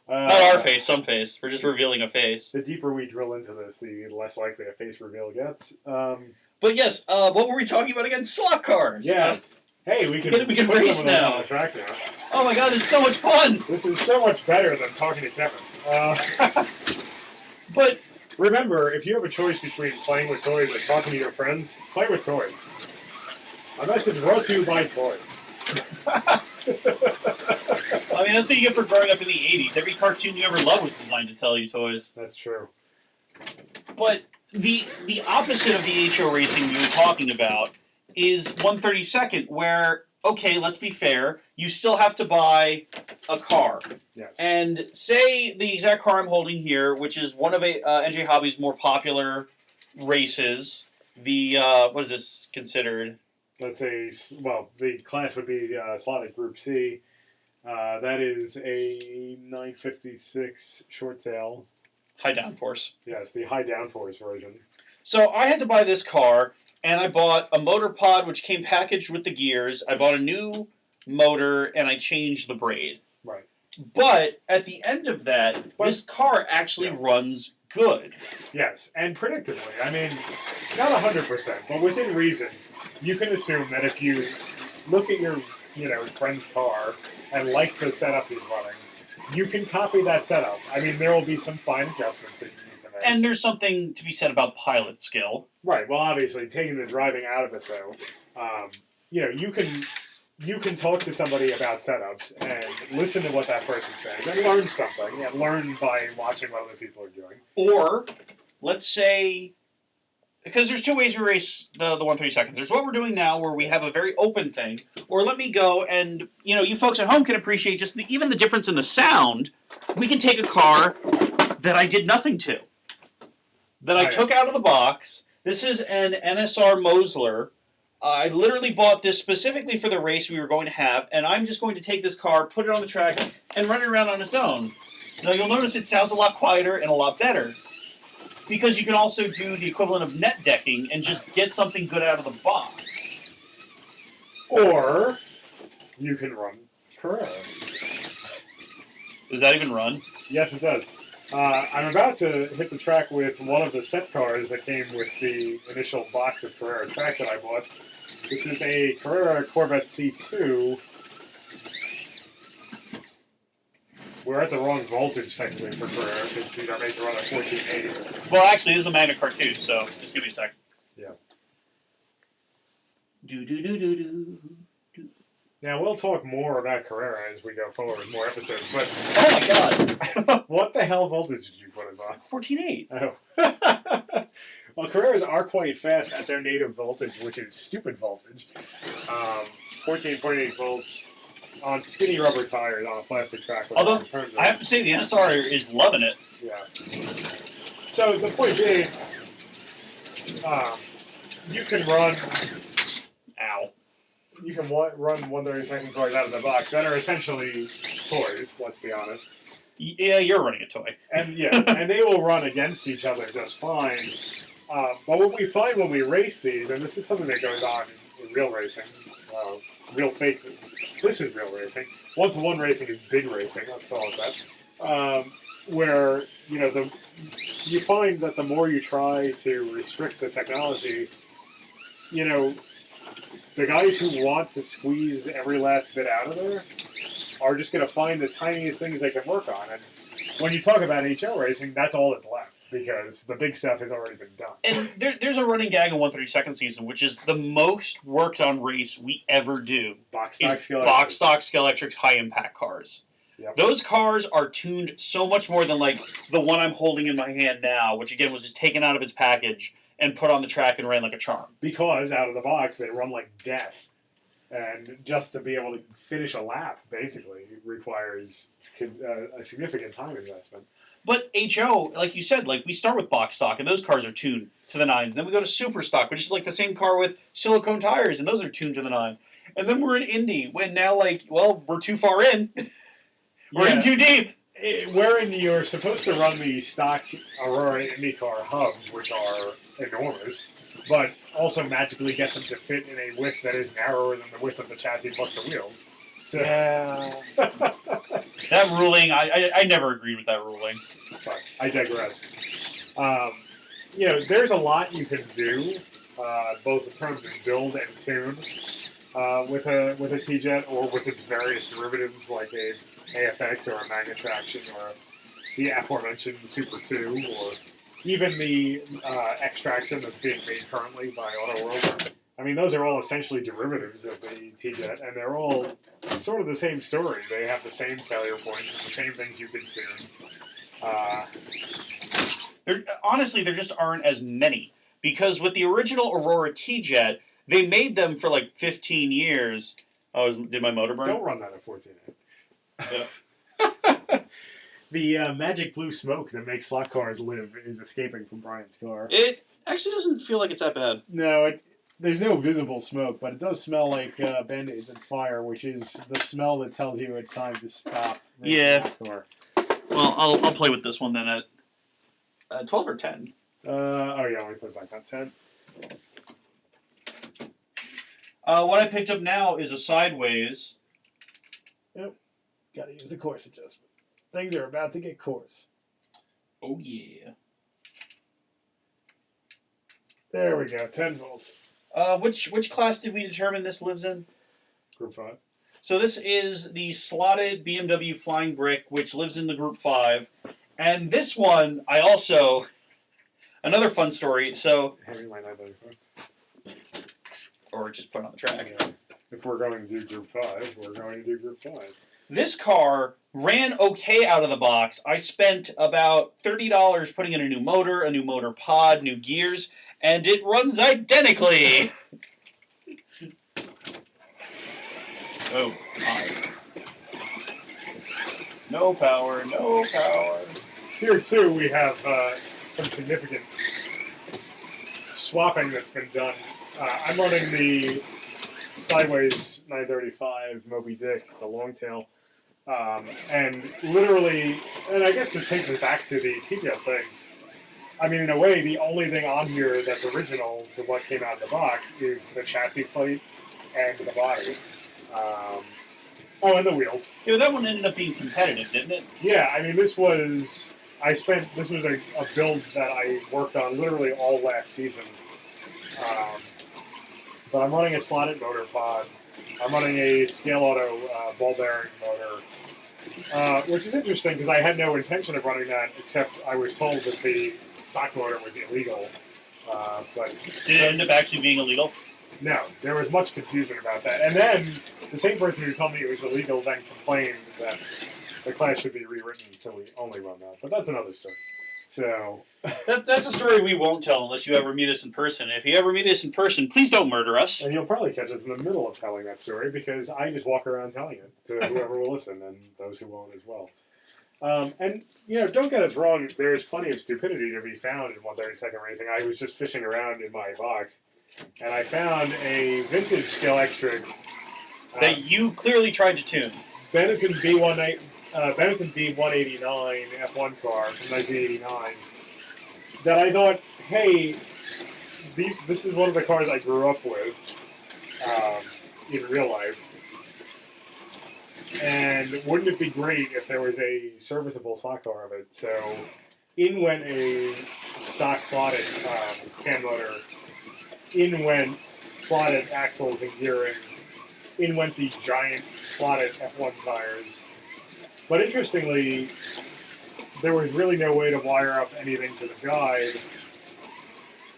our face, some face. We're just revealing a face. The deeper we drill into this, the less likely a face reveal gets. But yes, what were we talking about again? Slot cars! Yes. Hey, we can race now. On the track now. Oh my god, this is so much fun! This is so much better than talking to Kevin. But remember, if you have a choice between playing with toys and talking to your friends, play with toys. A message brought to you by toys. I mean, that's what you get for growing up in the 80s. Every cartoon you ever loved was designed to tell you toys. That's true. But the opposite of the HO racing we were talking about is 132nd, where, okay, let's be fair, you still have to buy a car. Yes. And say the exact car I'm holding here, which is one of NJ Hobby's more popular races, the, what is this considered? Let's say, well, the class would be Slot.it Group C. That is a 956 short tail. High downforce. Yes, the high downforce version. So I had to buy this car, and I bought a motor pod which came packaged with the gears. I bought a new motor, and I changed the braid. Right. But at the end of that, this car actually runs good. Yes, and predictably. I mean, not 100%, but within reason. You can assume that if you look at your, friend's car and like the setup he's running, you can copy that setup. I mean, there will be some fine adjustments that you need to make. And there's something to be said about pilot skill. Right. Well, obviously, taking the driving out of it, though, you can talk to somebody about setups and listen to what that person's saying and learn something. And learn by watching what other people are doing. Or, let's say... Because there's two ways we race the 132nd. There's what we're doing now, where we have a very open thing. Or let me go and, you folks at home can appreciate just even the difference in the sound. We can take a car that I did nothing to. That I took out of the box. This is an NSR Mosler. I literally bought this specifically for the race we were going to have. And I'm just going to take this car, put it on the track, and run it around on its own. Now you'll notice it sounds a lot quieter and a lot better. Because you can also do the equivalent of net decking and just get something good out of the box. Or you can run Carrera. Does that even run? Yes, it does. I'm about to hit the track with one of the set cars that came with the initial box of Carrera track that I bought. This is a Carrera Corvette C2. We're at the wrong voltage, technically, for Carrera, because these are made to run at 1480. Well, actually, this is a Magna Cartoon, so just give me a sec. Yeah. Do. Now, we'll talk more about Carrera as we go forward with more episodes, but... Oh my god! What the hell voltage did you put us on? 14.8. Oh. Well, Carreras are quite fast at their native voltage, which is stupid voltage. 14.8 volts on skinny rubber tires on a plastic track. Although, I have to say, the NSR is loving it. Yeah. So, the point being, you can run... Ow. You can run 132nd cars out of the box that are essentially toys, let's be honest. Yeah, you're running a toy. And yeah, and they will run against each other just fine. But what we find when we race these, and this is something that goes on in real racing, real fake, this is real racing. One-to-one racing is big racing, let's call it that. Where, you find that the more you try to restrict the technology, the guys who want to squeeze every last bit out of there are just going to find the tiniest things they can work on. And when you talk about HO racing, that's all that's left, because the big stuff has already been done. And there's a running gag in 132nd season, which is the most worked on race we ever do. Box stock Scalextric high-impact cars. Yep. Those cars are tuned so much more than, like, the one I'm holding in my hand now, which, again, was just taken out of its package and put on the track and ran like a charm. Because out of the box, they run like death. And just to be able to finish a lap, basically, requires a significant time investment. But HO, like you said, like we start with box stock, and those cars are tuned to the nines. Then we go to super stock, which is like the same car with silicone tires, and those are tuned to the nine. And then we're in Indy, when now, we're too far in. We're in too deep. Wherein you're supposed to run the stock Aurora IndyCar hubs, which are enormous, but also magically get them to fit in a width that is narrower than the width of the chassis plus the wheels. So, yeah. That ruling, I never agreed with that ruling. But I digress. There's a lot you can do, both in terms of build and tune, with a T-Jet or with its various derivatives like a AFX or a Magna Traction or the aforementioned Super 2 or even the X-Traction that's being made currently by Auto World. I mean, those are all essentially derivatives of the T-Jet, and they're all sort of the same story. They have the same failure points, the same things you can tune. Honestly, there just aren't as many. Because with the original Aurora T-Jet, they made them for 15 years. Did my motor burn? Don't run that at 14. Yeah. The magic blue smoke that makes slot cars live is escaping from Brian's car. It actually doesn't feel like it's that bad. No, there's no visible smoke, but it does smell like Band-Aids and fire, which is the smell that tells you it's time to stop. Yeah. Well, I'll play with this one then at 12 or 10. Yeah, let me put it back on 10. What I picked up now is a sideways. Yep. Gotta use the course adjustment. Things are about to get coarse. Oh, yeah. There we go, 10 volts. Which class did we determine this lives in? Group 5. So this is the slotted BMW Flying Brick, which lives in the Group 5. And this one, another fun story, so... Having my 995. Or just put it on the track. Yeah. If we're going to do Group 5, we're going to do Group 5. This car ran okay out of the box. I spent about $30 putting in a new motor pod, new gears, and it runs identically. Oh, hi. No power. Here, too, we have some significant swapping that's been done. I'm running the sideways 935 Moby Dick, the long tail. And literally, and I guess this takes us back to the T-Jet thing. I mean, in a way, the only thing on here that's original to what came out of the box is the chassis plate and the body. Oh, and the wheels. Yeah, that one ended up being competitive, didn't it? Yeah, I mean, this was a build that I worked on literally all last season. But I'm running a Slot.it motor pod. I'm running a Scale Auto ball bearing motor, which is interesting because I had no intention of running that, except I was told that the stock motor was illegal. But Did it end up actually being illegal? no, there was much confusion about that. And then the same person who told me it was illegal then complained that the class should be rewritten, so we only run that. But that's another story. So that's a story we won't tell unless you ever meet us in person. If you ever meet us in person, please don't murder us. And you'll probably catch us in the middle of telling that story because I just walk around telling it to whoever will listen and those who won't as well. And, don't get us wrong, there's plenty of stupidity to be found in 132nd Racing. I was just fishing around in my box, and I found a vintage Scale Extra that you clearly tried to tune. Benetton B189 F1 car from 1989 that I thought, hey, this is one of the cars I grew up with in real life. And wouldn't it be great if there was a serviceable stock car of it? So in went a stock slotted cam motor. In went slotted axles and gearing. In went the giant slotted F1 tires. But interestingly, there was really no way to wire up anything to the guide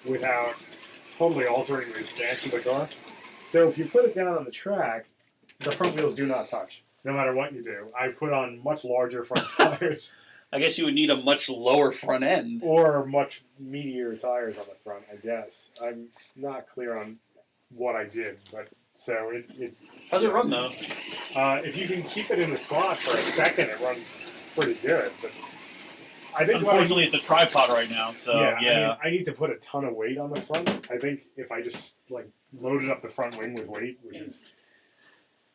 without totally altering the stance of the car. So if you put it down on the track, the front wheels do not touch, no matter what you do. I've put on much larger front tires. I guess you would need a much lower front end. Or much meatier tires on the front, I guess. I'm not clear on what I did, but so it how's it run, though? If you can keep it in the slot for a second, it runs pretty good. But I think unfortunately, it's a tripod right now, so yeah. I need to put a ton of weight on the front. I think if I just loaded up the front wing with weight, which is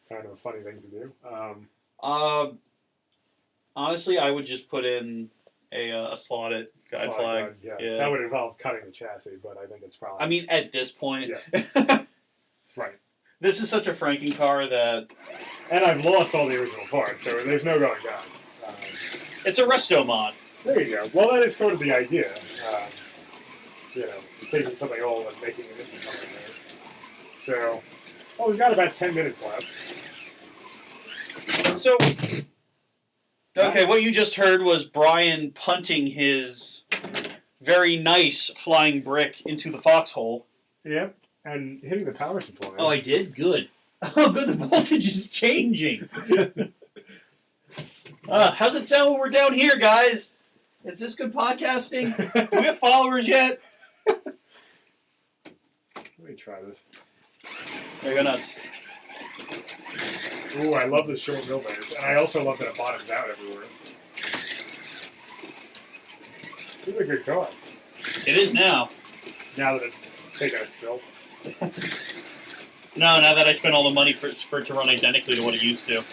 kind of a funny thing to do. Honestly, I would just put in a slotted guide flag. Yeah, that would involve cutting the chassis, but I think it's probably. I mean, at this point, right. This is such a Franken car that, and I've lost all the original parts, so there's no going down. It's a resto mod. There you go. Well, that is sort of the idea. Taking something old and making it into something new. So, we've got about 10 minutes left. So, okay, what you just heard was Brian punting his very nice flying brick into the foxhole. Yeah, and hitting the power supply. Oh, I did? Good. Oh, good, the voltage is changing. How's it sound when we're down here, guys? Is this good podcasting? Do we have followers yet? Let me try this. There you go nuts. Ooh, I love the short wheelbase, and I also love that it bottoms out everywhere. This is a good car. It is now. Now that it's taken a spill. No, now that I spent all the money for it to run identically to what it used to.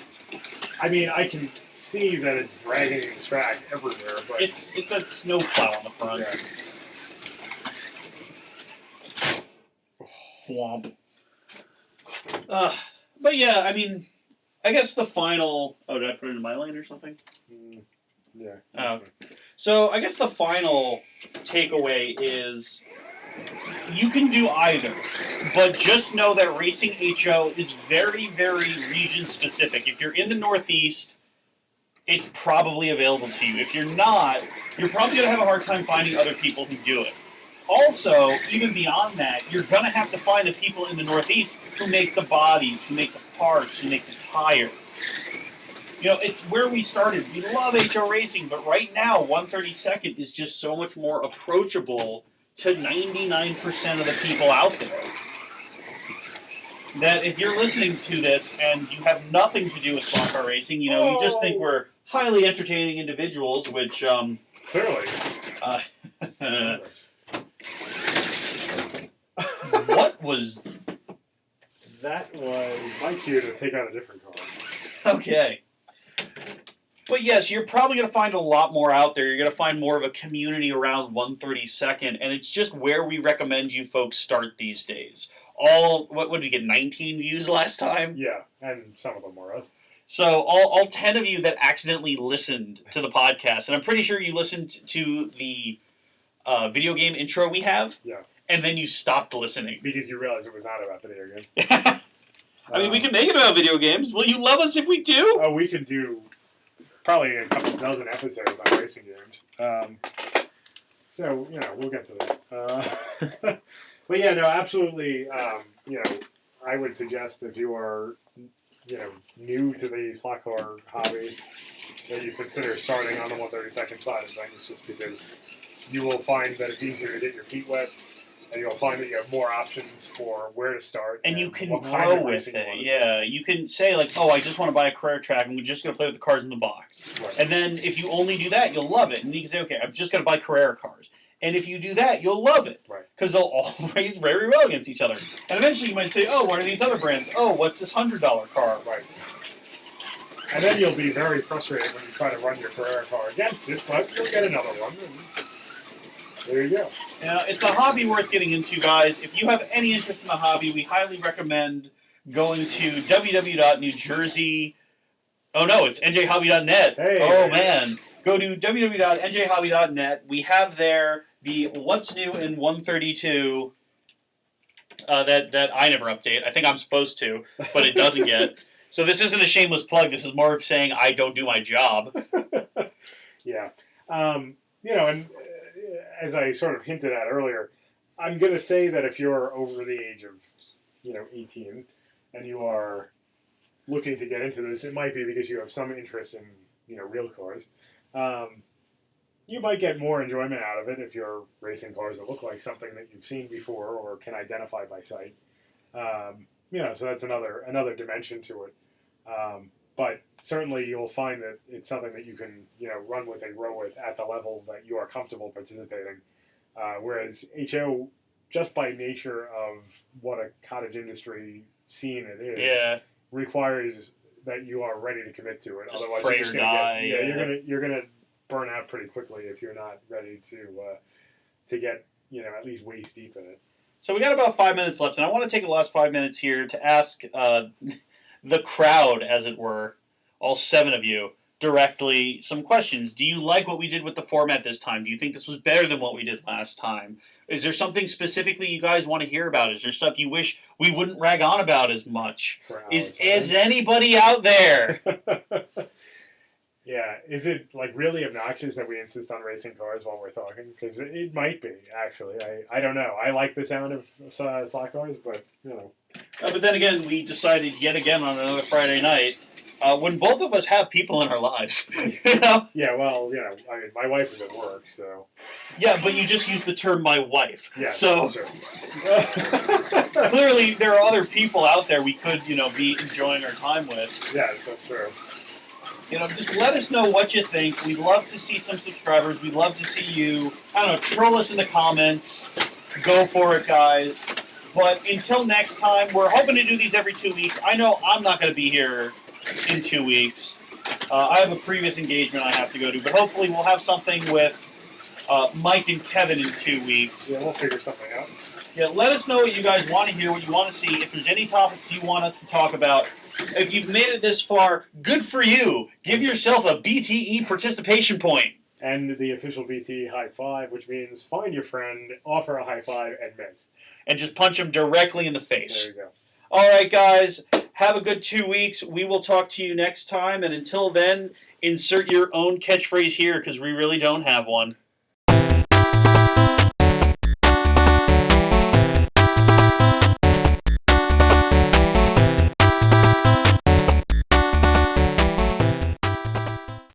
I mean, I can see that it's dragging the track everywhere, but it's a snowplow on the front. Yeah. Womp. But yeah, I mean, I guess the final. Oh, did I put it in my lane or something? Yeah. Oh. So I guess the final takeaway is you can do either, but just know that Racing HO is very, very region specific. If you're in the Northeast, it's probably available to you. If you're not, you're probably going to have a hard time finding other people who do it. Also, even beyond that, you're going to have to find the people in the Northeast who make the bodies, who make the parts, who make the tires. It's where we started. We love HO Racing, but right now, 132nd is just so much more approachable to 99% of the people out there. That if you're listening to this and you have nothing to do with slot car racing, you just think we're highly entertaining individuals, which, clearly. What was... That was my cue to take out a different car. Okay. But yes, you're probably going to find a lot more out there. You're going to find more of a community around 132nd, and it's just where we recommend you folks start these days. What did we get, 19 views last time? Yeah, and some of them were us. So all 10 of you that accidentally listened to the podcast, and I'm pretty sure you listened to the video game intro we have, Yeah. and then you stopped listening. Because you realized it was not about video games. I mean, we can make it about video games. Will you love us if we do? Oh, we can do probably a couple dozen episodes on racing games. So, we'll get to that. But yeah, no, absolutely, I would suggest if you are, new to the slot car hobby, that you consider starting on the 132nd side of things, just because you will find that it's easier to get your feet wet, and you'll find that you have more options for where to start. And you can what grow kind of with racing you it. want to Yeah, you can say, like, oh, I just want to buy a Carrera track, and we're just going to play with the cars in the box. do. Right. And then if you only do that, you'll love it. And you can say, okay, I'm just going to buy Carrera cars. And if you do that, you'll love it. Right. Because they'll all race very well against each other. And eventually you might say, oh, what are these other brands? Oh, what's this $100 car? Right. And then you'll be very frustrated when you try to run your Carrera car against it, but you'll get another one. And there you go. It's a hobby worth getting into, guys. If you have any interest in the hobby, we highly recommend going to www.newjersey... Oh, no, it's njhobby.net. Hey, oh, hey. man. Go to www.njhobby.net. We have there the What's New in 132 that I never update. I think I'm supposed to, but it doesn't get. So this isn't a shameless plug. This is more saying I don't do my job. Yeah. And as I sort of hinted at earlier, I'm going to say that if you're over the age of, 18 and you are looking to get into this, it might be because you have some interest in, real cars. You might get more enjoyment out of it if you're racing cars that look like something that you've seen before or can identify by sight. So that's another dimension to it. But certainly you'll find that it's something that you can, run with and grow with at the level that you are comfortable participating. Whereas HO, just by nature of what a cottage industry scene it is, requires that you are ready to commit to it. Just otherwise, fray you're just or gonna die, you're gonna burn out pretty quickly if you're not ready to get at least waist deep in it. So we got about 5 minutes left, and I want to take the last 5 minutes here to ask the crowd, as it were, all 7 of you, directly some questions. Do you like what we did with the format this time? Do you think this was better than what we did last time? Is there something specifically you guys want to hear about? Is there stuff you wish we wouldn't rag on about as much? Is anybody out there? Yeah, is it really obnoxious that we insist on racing cars while we're talking? Because it might be, actually. I don't know. I like the sound of slot cars, but But then again, we decided yet again on another Friday night, when both of us have people in our lives, Yeah, well, I mean, my wife is at work, so. Yeah, but you just used the term "my wife." Yeah, so that's true. clearly there are other people out there we could, be enjoying our time with. Yeah, that's true. Just let us know what you think. We'd love to see some subscribers. We'd love to see you, troll us in the comments. Go for it, guys. But until next time, we're hoping to do these every 2 weeks. I know I'm not going to be here in 2 weeks. I have a previous engagement I have to go to, but hopefully we'll have something with Mike and Kevin in 2 weeks. Yeah, we'll figure something out. Yeah, let us know what you guys want to hear, what you want to see. If there's any topics you want us to talk about, if you've made it this far, good for you. Give yourself a BTE participation point. And the official BTE high five, which means find your friend, offer a high five, and miss. And just punch him directly in the face. There you go. All right, guys. Have a good 2 weeks. We will talk to you next time. And until then, insert your own catchphrase here because we really don't have one.